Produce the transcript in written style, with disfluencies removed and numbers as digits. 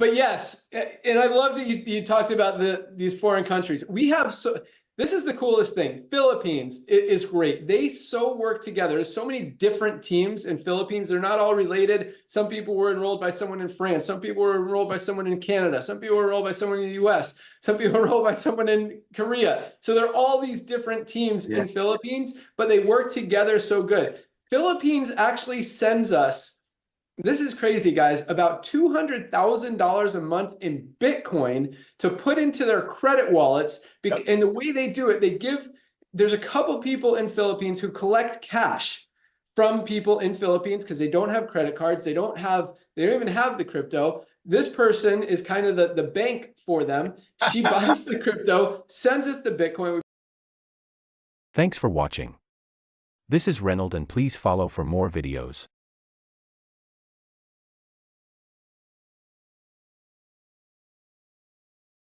But yes, and I love that you talked about these foreign countries. This is the coolest thing. Philippines is great. They so work together. There's so many different teams in Philippines. They're not all related. Some people were enrolled by someone in France. Some people were enrolled by someone in Canada. Some people were enrolled by someone in the US. Some people were enrolled by someone in Korea. So there are all these different teams in Philippines, but they work together so good. Philippines actually sends us, this is crazy, guys, about $200,000 a month in Bitcoin to put into their credit wallets. And the way they do it, there's a couple people in Philippines who collect cash from people in Philippines because they don't have credit cards. They don't even have the crypto. This person is kind of the bank for them. She buys the crypto, sends us the Bitcoin. Thanks for watching. This is Reynold, and please follow for more videos.